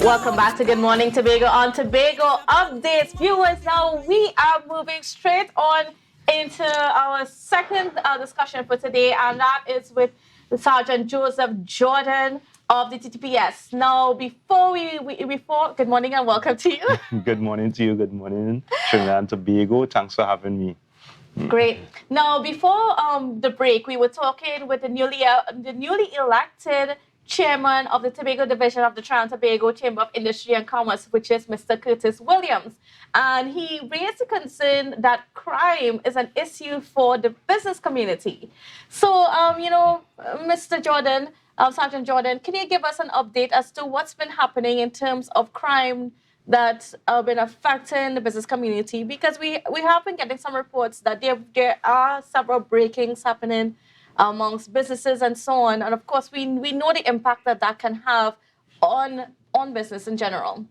Welcome back to Good Morning Tobago on Tobago Updates. Viewers, now we are moving straight on into our second discussion for today, and that is with Sergeant Joseph Jordon of the TTPS. Now, before good morning and welcome to you. Good morning to you. Good morning, Trinidad and Tobago. Thanks for having me. Great. Now, before the break, we were talking with the newly elected chairman of the Tobago Division of the Tobago Chamber of Industry and Commerce, which is Mr. Curtis Williams. And he raised the concern that crime is an issue for the business community. So, Mr. Jordon, Sergeant Jordon, can you give us an update as to what's been happening in terms of crime that have been affecting the business community? Because we have been getting some reports that there are several break-ins happening amongst businesses and so on. And of course, we know the impact that can have on business in general.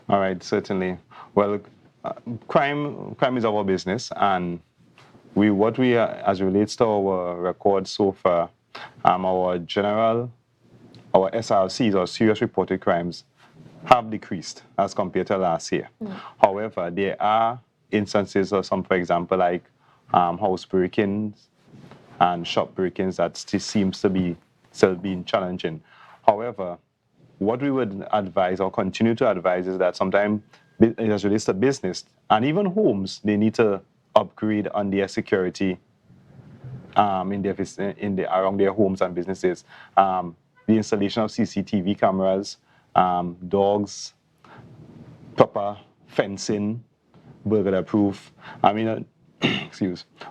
All right, certainly. Well, crime is our business, and as relates to our records so far, our SRCs, or serious reported crimes, have decreased as compared to last year. However, there are instances of some, for example, like house break-ins and shop break-ins that still seems to be still being challenging. However, what we would advise or continue to advise is that sometimes, as relates to business and even homes, they need to upgrade on their security around their homes and businesses. The installation of CCTV cameras, dogs, proper fencing, burglar proof.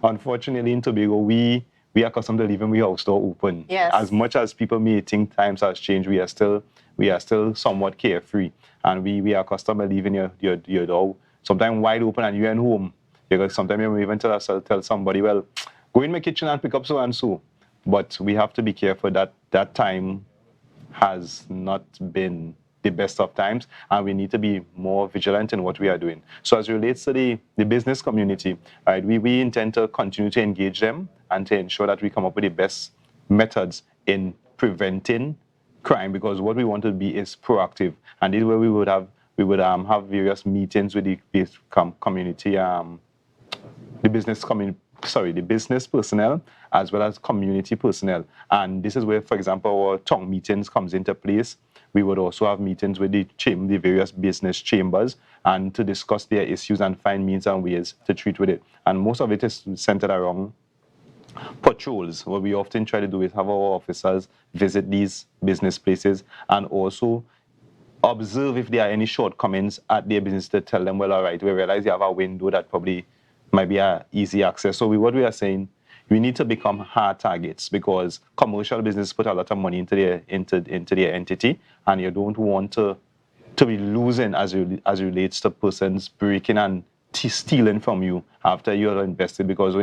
Unfortunately, in Tobago, we are accustomed to leaving our house door open. Yes. As much as people may think times has changed, we are still somewhat carefree, and we are accustomed to leaving your door sometimes wide open, and you're in home. Sometimes you may even tell somebody, well, go in my kitchen and pick up so and so. But we have to be careful that time has not been the best of times, and we need to be more vigilant in what we are doing. So as it relates to the business community, right, we intend to continue to engage them and to ensure that we come up with the best methods in preventing crime, because what we want to be is proactive. And this is where we would have various meetings with the community, the business personnel as well as community personnel. And this is where, for example, our town meetings comes into place. We would also have meetings with the various business chambers, and to discuss their issues and find means and ways to treat with it. And most of it is centered around patrols. What we often try to do is have our officers visit these business places and also observe if there are any shortcomings at their business, to tell them, well, all right, we realize you have a window that probably might be an easy access. So what we are saying, we need to become hard targets, because commercial business put a lot of money into their entity, and you don't want to be losing as relates to persons breaking and stealing from you after you are invested. Because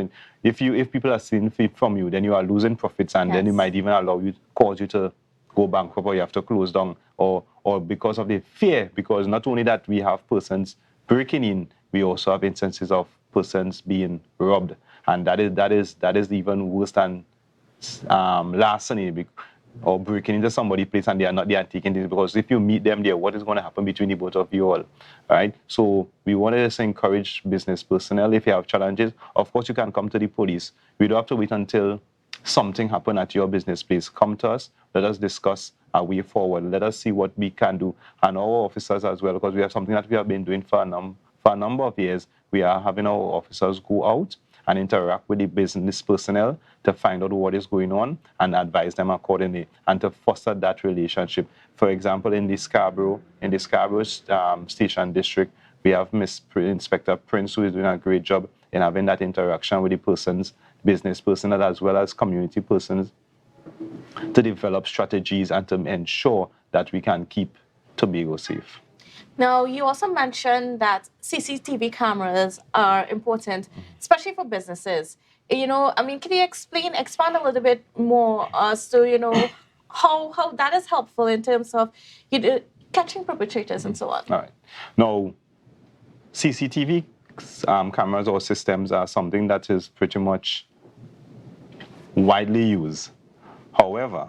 if people are stealing from you, then you are losing profits, and then it might even cause you to go bankrupt, or you have to close down, or because of the fear. Because not only that we have persons breaking in, we also have instances of persons being robbed, and that is even worse than larceny, or breaking into somebody's place and they are taking this. Because if you meet them there, what is going to happen between the both of you all, right? So we want to just encourage business personnel, if you have challenges, of course you can come to the police. We don't have to wait until something happen at your business place. Come to us, let us discuss a way forward, let us see what we can do. And our officers as well, because we have something that we have been doing for a number of years. We are having our officers go out and interact with the business personnel to find out what is going on and advise them accordingly, and to foster that relationship. For example, in the Scarborough Station District, we have Inspector Prince, who is doing a great job in having that interaction with the business personnel as well as community persons, to develop strategies and to ensure that we can keep Tobago safe. Now, you also mentioned that CCTV cameras are important, especially for businesses. Can you expand a little bit more as to, how that is helpful in terms of catching perpetrators and so on? All right. Now, CCTV cameras or systems are something that is pretty much widely used. However,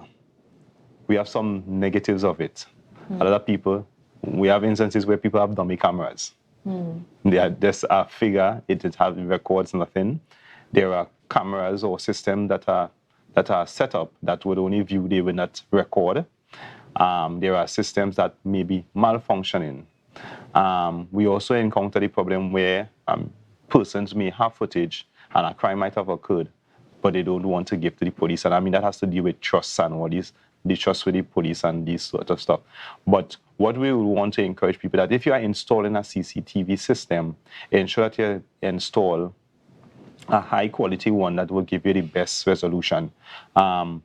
we have some negatives of it. A lot of people we have instances where people have dummy cameras. They are just a figure, it records nothing. There are cameras or systems that are set up that would only view, they will not record. There are systems that may be malfunctioning. We also encounter the problem where persons may have footage and a crime might have occurred, but they don't want to give to the police. And I mean, that has to do with trust and all these, the trust with the police and this sort of stuff. But what we would want to encourage people that if you are installing a CCTV system, ensure that you install a high quality one that will give you the best resolution. And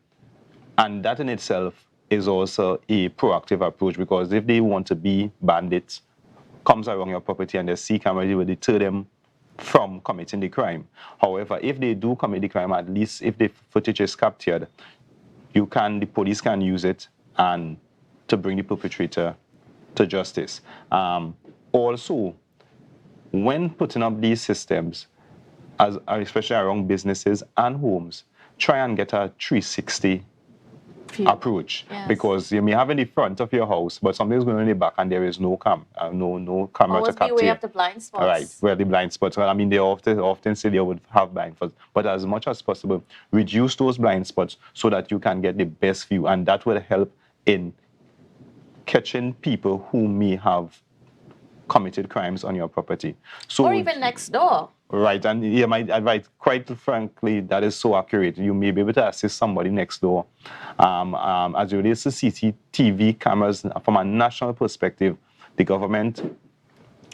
that in itself is also a proactive approach, because if they want to be bandits, comes around your property and they see cameras, it will deter them from committing the crime. However, if they do commit the crime, at least if the footage is captured, the police can use it and to bring the perpetrator to justice. Also, when putting up these systems, especially around businesses and homes, try and get a 360 approach. Yes. Because you may have in the front of your house, but something's going on in the back and there is no camera to capture. Always beware of the blind spots. Right, where the blind spots. Well, I mean, they often say they would have blind spots, but as much as possible, reduce those blind spots so that you can get the best view, and that will help in catching people who may have committed crimes on your property. So, or even next door. Right, and yeah, my advice, quite frankly, that is so accurate. You may be able to assist somebody next door. As it relates to CCTV cameras, from a national perspective, the government,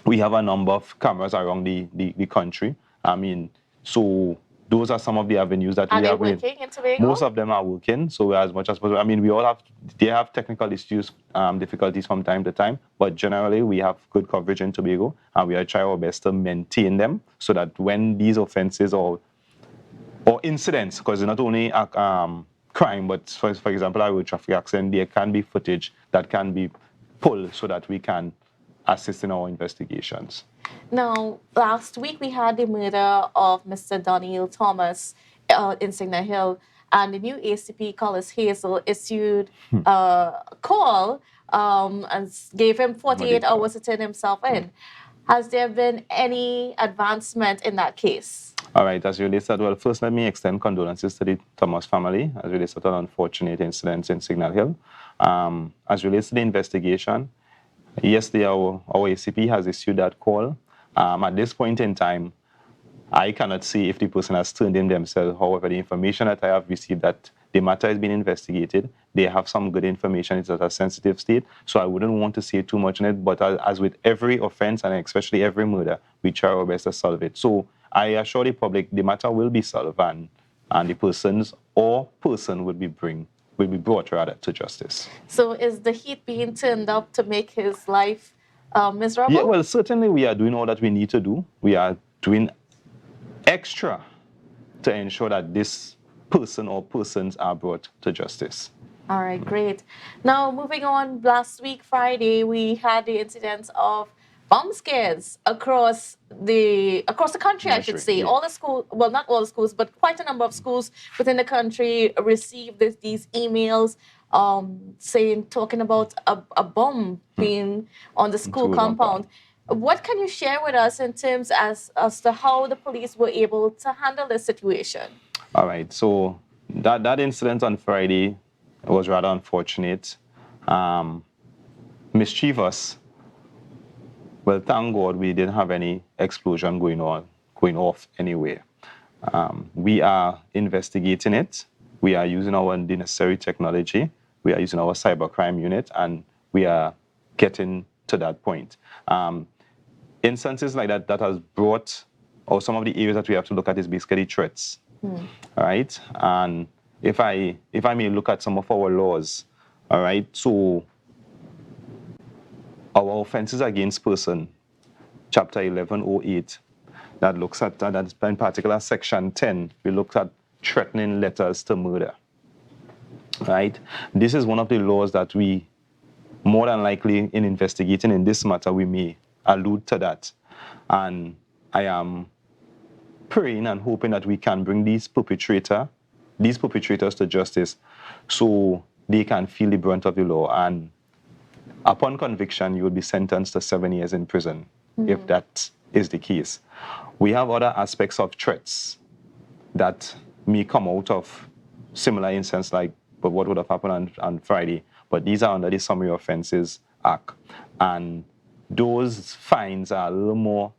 we have a number of cameras around the country. I mean, so those are some of the avenues that we have. Are they working in Tobago? Most of them are working, so as much as possible. I mean, they have technical issues, difficulties from time to time, but generally we have good coverage in Tobago, and we are trying our best to maintain them so that when these offenses or incidents, because it's not only a crime, but for example, a road traffic accident, there can be footage that can be pulled so that we can assist in our investigations. Now, last week we had the murder of Mr. Daniel Thomas in Signal Hill, and the new ACP, Collis Hazel, issued a call and gave him 48 hours to turn himself in. Has there been any advancement in that case? All right, as you relates to that, well, first let me extend condolences to the Thomas family as relates to that unfortunate incident in Signal Hill. As relates to the investigation, yesterday our ACP has issued that call. At this point in time, I cannot see if the person has turned in themselves. However, the information that I have received that the matter is being investigated, they have some good information. It's at a sensitive state, so I wouldn't want to say too much on it. But as with every offense, and especially every murder, we try our best to solve it. So I assure the public the matter will be solved, and the person will be brought to justice. So is the heat being turned up to make his life miserable? Yeah, well, certainly we are doing all that we need to do. We are doing extra to ensure that this person or persons are brought to justice. All right, great. Now, moving on, last week, Friday, we had the incidents of bomb scares across the country, I should say. Yeah. All the schools, well, not all the schools, but quite a number of schools within the country received these emails talking about a bomb being on the school compound. What can you share with us in terms as to how the police were able to handle this situation? All right, so that incident on Friday was rather unfortunate, mischievous. Well, thank God we didn't have any explosion going off anywhere. We are investigating it. We are using the necessary technology. We are using our cybercrime unit, and we are getting to that point. Instances like that has brought, or some of the areas that we have to look at is basically threats. All right, and if I may look at some of our laws, all right, so our offenses against person, chapter 1108, that looks at that in particular section 10, we looked at threatening letters to murder. Right, this is one of the laws that we more than likely in investigating in this matter we may allude to that, and I am praying and hoping that we can bring these perpetrators to justice so they can feel the brunt of the law. And Upon conviction, you will be sentenced to 7 years in prison if that is the case. We have other aspects of threats that may come out of similar incidents like what would have happened on Friday, but these are under the Summary Offences Act. And those fines are a little more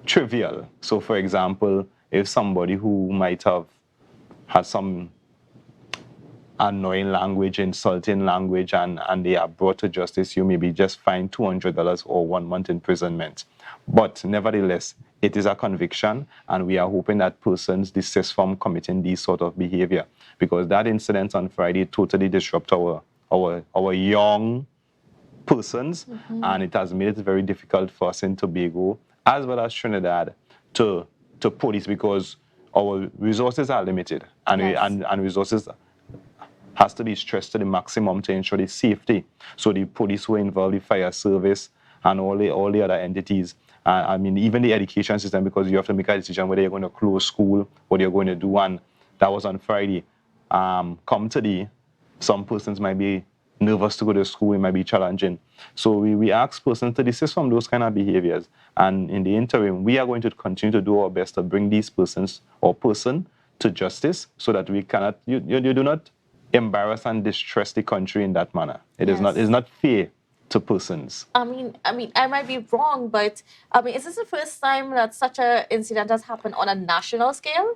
trivial. So, for example, if somebody who might have had some annoying language, insulting language, and they are brought to justice, you may be just fined $200 or 1 month imprisonment. But nevertheless, it is a conviction, and we are hoping that persons desist from committing these sort of behavior, because that incident on Friday totally disrupted our young persons, and it has made it very difficult for us in Tobago as well as Trinidad to police, because our resources are limited, and and resources has to be stressed to the maximum to ensure the safety. So the police were involved, the fire service, and all the other entities. I mean, even the education system, because you have to make a decision whether you're going to close school, what you're going to do, and that was on Friday. Come today, some persons might be nervous to go to school, it might be challenging. So we ask persons to desist from those kind of behaviors. And in the interim, we are going to continue to do our best to bring these persons or person to justice, so that we cannot, you do not embarrass and distress the country in that manner. It's not fair to persons. I mean, I might be wrong, but I mean, is this the first time that such an incident has happened on a national scale?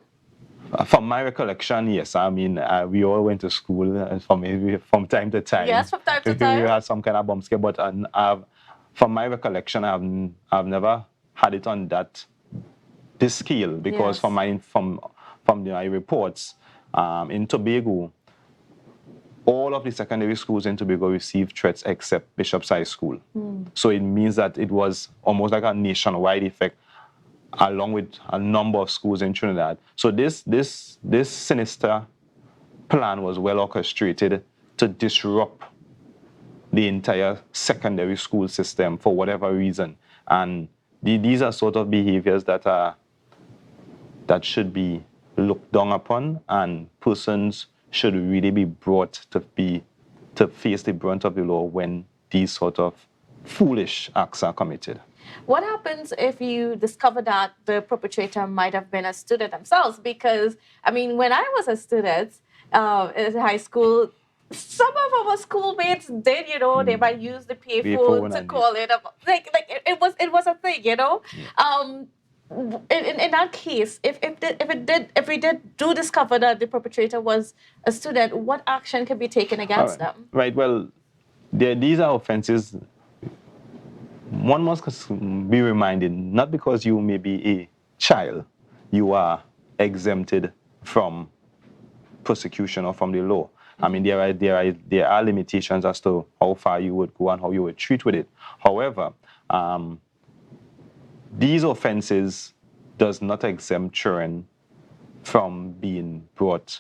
From my recollection, yes. I mean, we all went to school from time to time. Yes, from time to time. We had some kind of bump scare, but from my recollection, I've never had it on this scale, because from my reports in Tobago, all of the secondary schools in Tobago received threats except Bishop's High School. So it means that it was almost like a nationwide effect, along with a number of schools in Trinidad. So this sinister plan was well orchestrated to disrupt the entire secondary school system for whatever reason. And these are sort of behaviors that should be looked down upon, and persons should really be brought to face the brunt of the law when these sort of foolish acts are committed. What happens if you discover that the perpetrator might have been a student themselves? Because, I mean, when I was a student in high school, some of our schoolmates did, they might use the payphone to call it. It was a thing, In that case, if we did discover that the perpetrator was a student, what action can be taken against them? Right. Well, these are offenses. One must be reminded, not because you may be a child, you are exempted from prosecution or from the law. I mean, there are limitations as to how far you would go and how you would treat with it. However, these offenses does not exempt children from being brought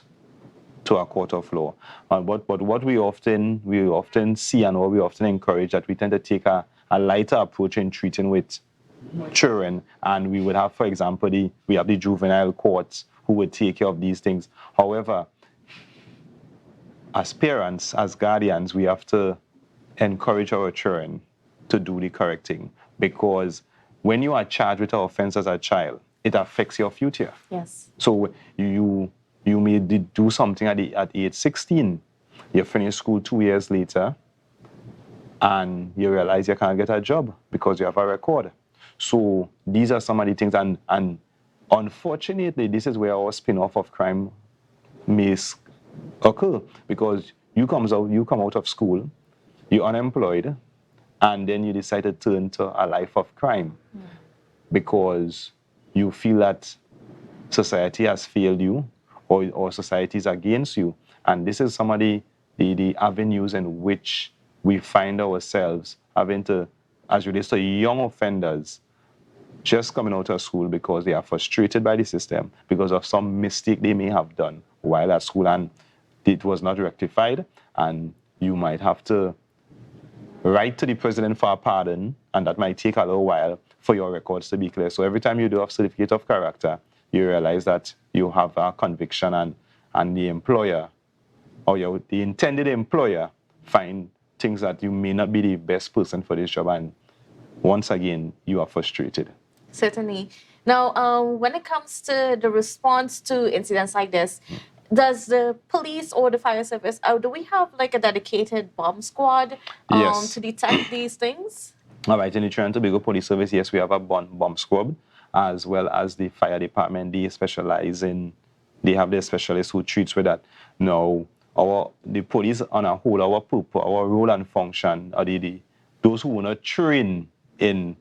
to a court of law. But what we often see, and what we often encourage, that we tend to take a lighter approach in treating with children, and we would have, for example, we have the juvenile courts who would take care of these things. However, as parents, as guardians, we have to encourage our children to do the correct thing, because when you are charged with an offense as a child, it affects your future. Yes. So you may do something at age 16, you finish school 2 years later, and you realize you can't get a job because you have a record. So these are some of the things, and unfortunately, this is where our spin-off of crime may occur, because you come out of school, you're unemployed, and then you decide to turn to a life of crime because you feel that society has failed you, or society is against you. And this is some of the avenues in which we find ourselves having to, as relates to young offenders, just coming out of school because they are frustrated by the system, because of some mistake they may have done while at school and it was not rectified, and you might have to write to the president for a pardon, and that might take a little while for your records to be clear. So every time you do a certificate of character, you realize that you have a conviction, and the employer, or the intended employer, find thinks that you may not be the best person for this job, and once again, you are frustrated. Certainly. Now, when it comes to the response to incidents like this, does the police or the fire service, do we have like a dedicated bomb squad Yes. to detect these things? All right, in the Trinidad and Tobago Police Service, yes, we have a bomb squad, as well as the fire department. They have their specialists who treats with that. Now, the police on a whole, our role and function are those who are not trained in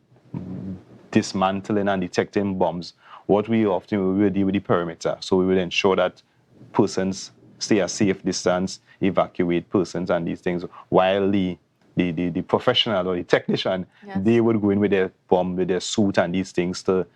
dismantling and detecting bombs. What we will deal with the perimeter. So we will ensure that persons stay a safe distance, evacuate persons and these things, while the professional or the technician, Yes. they would go in with their bomb, with their suit and these things to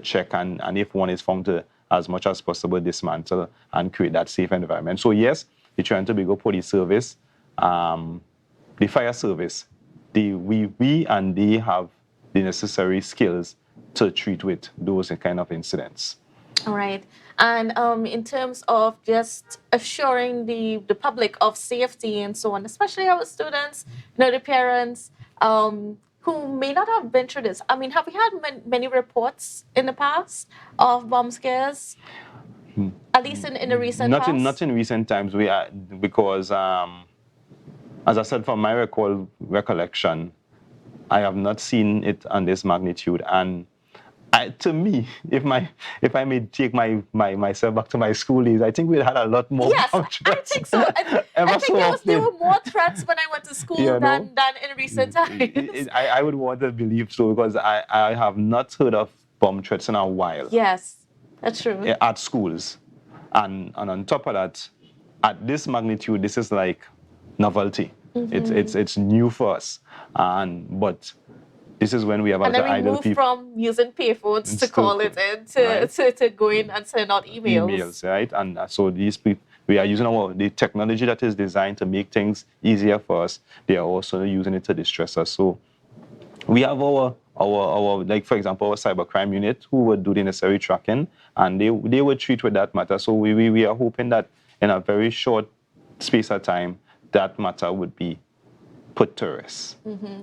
check, and if one is found, to as much as possible dismantle and create that safe environment. So yes, the Trinidad and Tobago Police Service, the fire service, we and they have the necessary skills to treat with those kind of incidents. All right. And in terms of just assuring the public of safety and so on, especially our students, the parents who may not have been through this. I mean, have we had many reports in the past of bomb scares? At least in the recent past? Not in recent times. Because as I said, from my recollection, I have not seen it on this magnitude. And to me, if I may take myself back to my school days, I think we had a lot more. Yes, I think so. I think there were more threats when I went to school than in recent times. I would want to believe so, because I have not heard of bomb threats in a while. Yes, that's true. At schools. And on top of that, at this magnitude, this is like novelty. Mm-hmm. It's new for us. But this is when we have to idle people. From using payphones to call it in to go in and send out emails. Emails, right? And so these people, we are using the technology that is designed to make things easier for us. They are also using it to distress us. So we have our like, for example, our cybercrime unit who would do the necessary tracking, and they would treat with that matter. So we are hoping that in a very short space of time, that matter would be put to rest. Mm-hmm.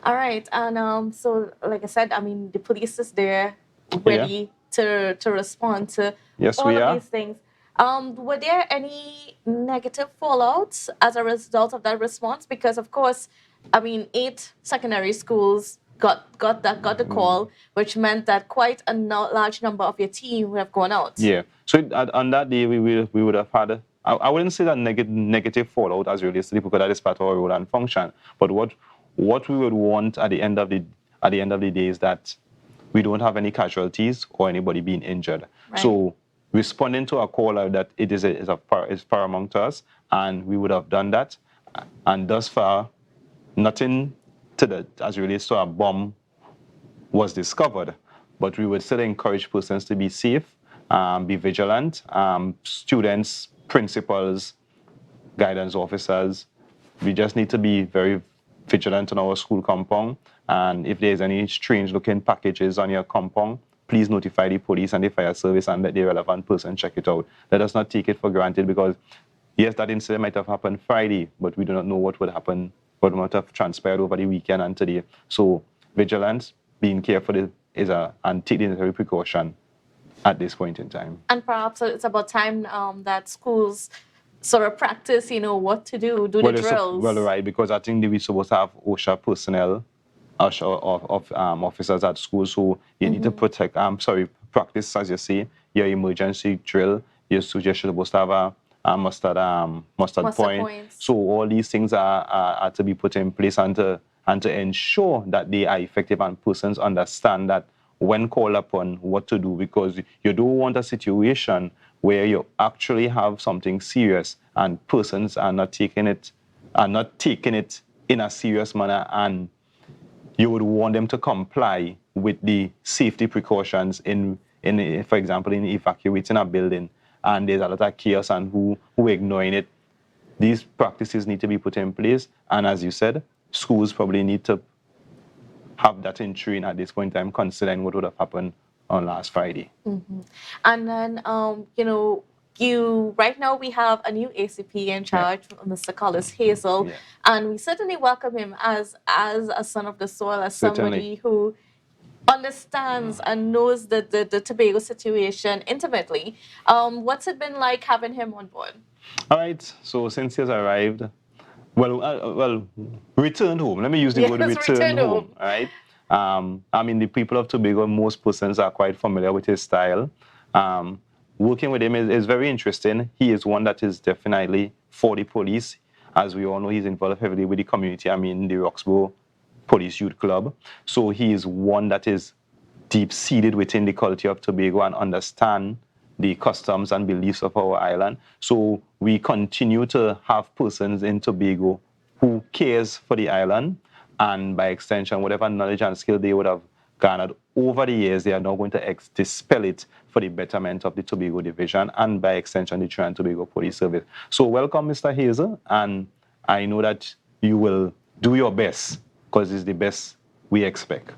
All right. And so, like I said, I mean, the police is there ready to respond to all of these things. Were there any negative fallouts as a result of that response? Because, of course, I mean, 8 secondary schools got the call, which meant that quite a large number of your team would have gone out. Yeah. So on that day, we would have had, I wouldn't say that negative fallout as relates to the, because that is part of our role and function. But what we would want at the end of the day is that we don't have any casualties or anybody being injured. Right. So responding to a call out that it is paramount to us, and we would have done that. And thus far, nothing as it relates to a bomb was discovered. But we would still encourage persons to be safe, be vigilant. Students, principals, guidance officers, we just need to be very vigilant on our school compound. And if there's any strange-looking packages on your compound, please notify the police and the fire service and let the relevant person check it out. Let us not take it for granted, because yes, that incident might have happened Friday, but we do not know what would happen, what might have transpired over the weekend and today. So vigilance, being careful and take the necessary precaution at this point in time. And perhaps it's about time that schools sort of practice, what to do the drills. Well, right, because I think we're supposed to have OSHA personnel, officers at school, so you need to practice, as you say, your emergency drill. You're supposed to have a mustard point. Points. So all these things are to be put in place and to ensure that they are effective and persons understand that when called upon what to do, because you don't want a situation where you actually have something serious and persons are not taking it in a serious manner, and you would want them to comply with the safety precautions in for example, in evacuating a building, and there's a lot of chaos and who ignoring it. These practices need to be put in place, and as you said, schools probably need to have that in train at this point in time, considering what would have happened on last Friday. Mm-hmm. And then, right now we have a new ACP in charge, Mr. Carlos Hazel, Yeah. and we certainly welcome him as a son of the soil, as Certainly. somebody who understands and knows the Tobago situation intimately. What's it been like having him on board? All right. So since he has arrived, returned home. Let me use the word Yes, return return home. home. All right. I mean, the people of Tobago, most persons are quite familiar with his style. Working with him is very interesting. He is one that is definitely for the police. As we all know, he's involved heavily with the community. I mean, the Roxborough Police Youth Club. So he is one that is deep-seated within the culture of Tobago and understand the customs and beliefs of our island. So we continue to have persons in Tobago who cares for the island, and by extension, whatever knowledge and skill they would have garnered over the years, they are now going to dispel it for the betterment of the Tobago Division and by extension, the Trinidad and Tobago Police Service. So welcome, Mr. Hazel, and I know that you will do your best because it's the best we expect.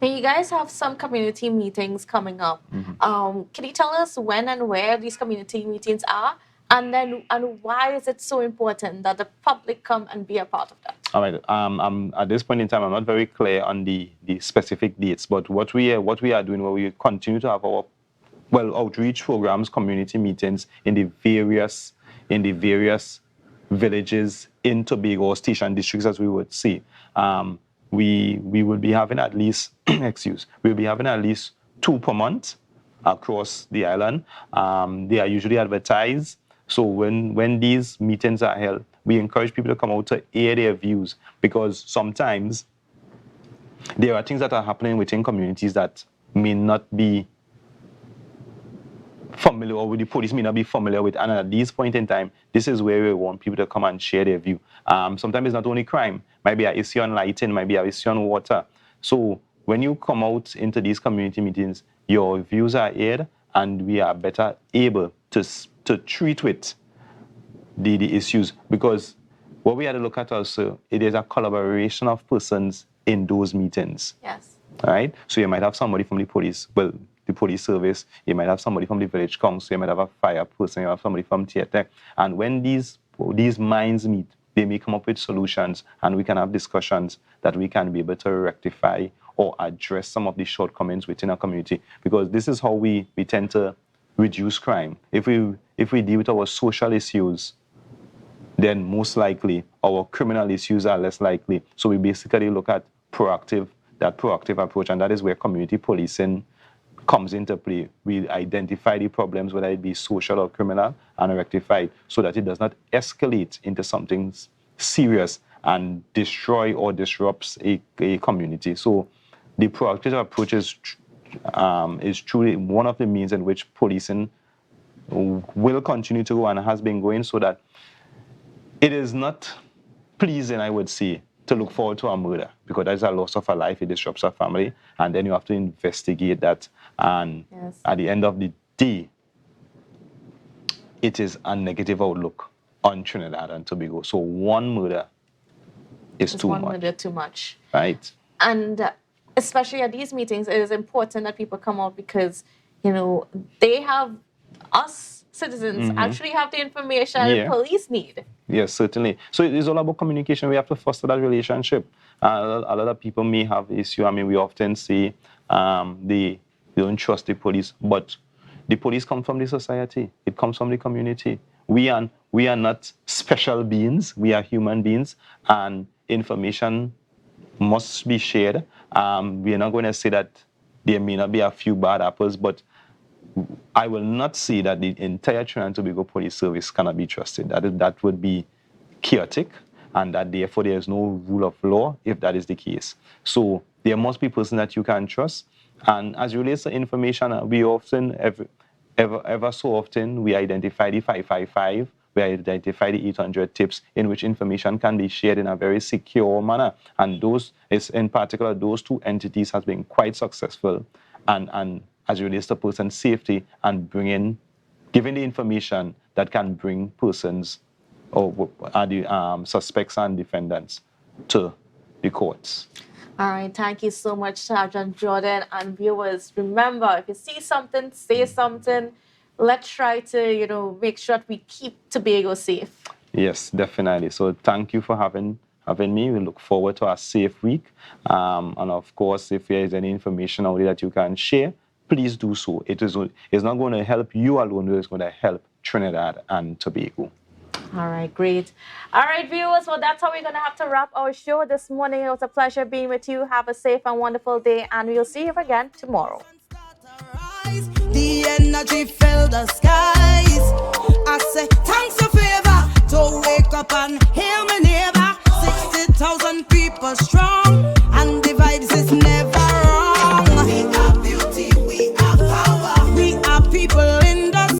Now, you guys have some community meetings coming up. Can you tell us when and where these community meetings are? And why is it so important that the public come and be a part of that? All right. At this point in time, I'm not very clear on the specific dates, but what we are doing, where we continue to have our outreach programs, community meetings in the various villages in Tobago, or station districts, as we would say. We will be having at least we'll be having at least 2 per month across the island. They are usually advertised. So when these meetings are held, we encourage people to come out to air their views, because sometimes there are things that are happening within communities that may not be familiar, or with the police may not be familiar with. And at this point in time, this is where we want people to come and share their view. Sometimes it's not only crime, might be an issue on lighting, might be an issue on water. So when you come out into these community meetings, your views are aired, and we are better able to treat with the issues, because what we had to look at also, it is a collaboration of persons in those meetings. Yes. All right. So you might have somebody from the police, the police service. You might have somebody from the village council. You might have a fire person. You have somebody from theatre. And when these minds meet, they may come up with solutions, and we can have discussions that we can be able to rectify or address some of the shortcomings within our community. Because this is how we tend to reduce crime. If we deal with our social issues, then most likely our criminal issues are less likely. So we basically look at that proactive approach, and that is where community policing comes into play. We identify the problems, whether it be social or criminal, and rectify it so that it does not escalate into something serious and destroy or disrupts a community. So the proactive approach is truly one of the means in which policing will continue to go and has been going, so that it is not pleasing, I would say, to look forward to a murder, because that's a loss of a life, it disrupts a family, and then you have to investigate that. And Yes. At the end of the day, it is a negative outlook on Trinidad and Tobago. So one murder is too much. One murder too much. Right. And especially at these meetings, it is important that people come out, because, they have us citizens actually have the information police need. Yes, certainly. So it is all about communication. We have to foster that relationship. A lot of people may have issue. I mean, we often say they don't trust the police, but the police come from the society. It comes from the community. We are not special beings. We are human beings, and information must be shared. We are not going to say that there may not be a few bad apples, but I will not say that the entire Trinidad and Tobago Police Service cannot be trusted. That would be chaotic, and that therefore there is no rule of law if that is the case. So there must be persons that you can trust. And as it relates to information, we often, ever so often, we identify the 555, we identify the 800 tips in which information can be shared in a very secure manner. And in particular, those 2 entities has been quite successful. And as it relates to person safety and giving the information that can bring persons or the suspects and defendants to the courts. All right, thank you so much, Sergeant Jordon. And viewers, remember, if you see something, say something. let's try to, make sure that we keep Tobago safe. Yes, definitely. So thank you for having me. We look forward to a safe week. And of course, if there is any information out there that you can share, please do so. It's not going to help you alone, but it's going to help Trinidad and Tobago. All right, great. All right, viewers. Well, that's how we're going to have to wrap our show this morning. It was a pleasure being with you. Have a safe and wonderful day, and we'll see you again tomorrow. The energy filled the skies.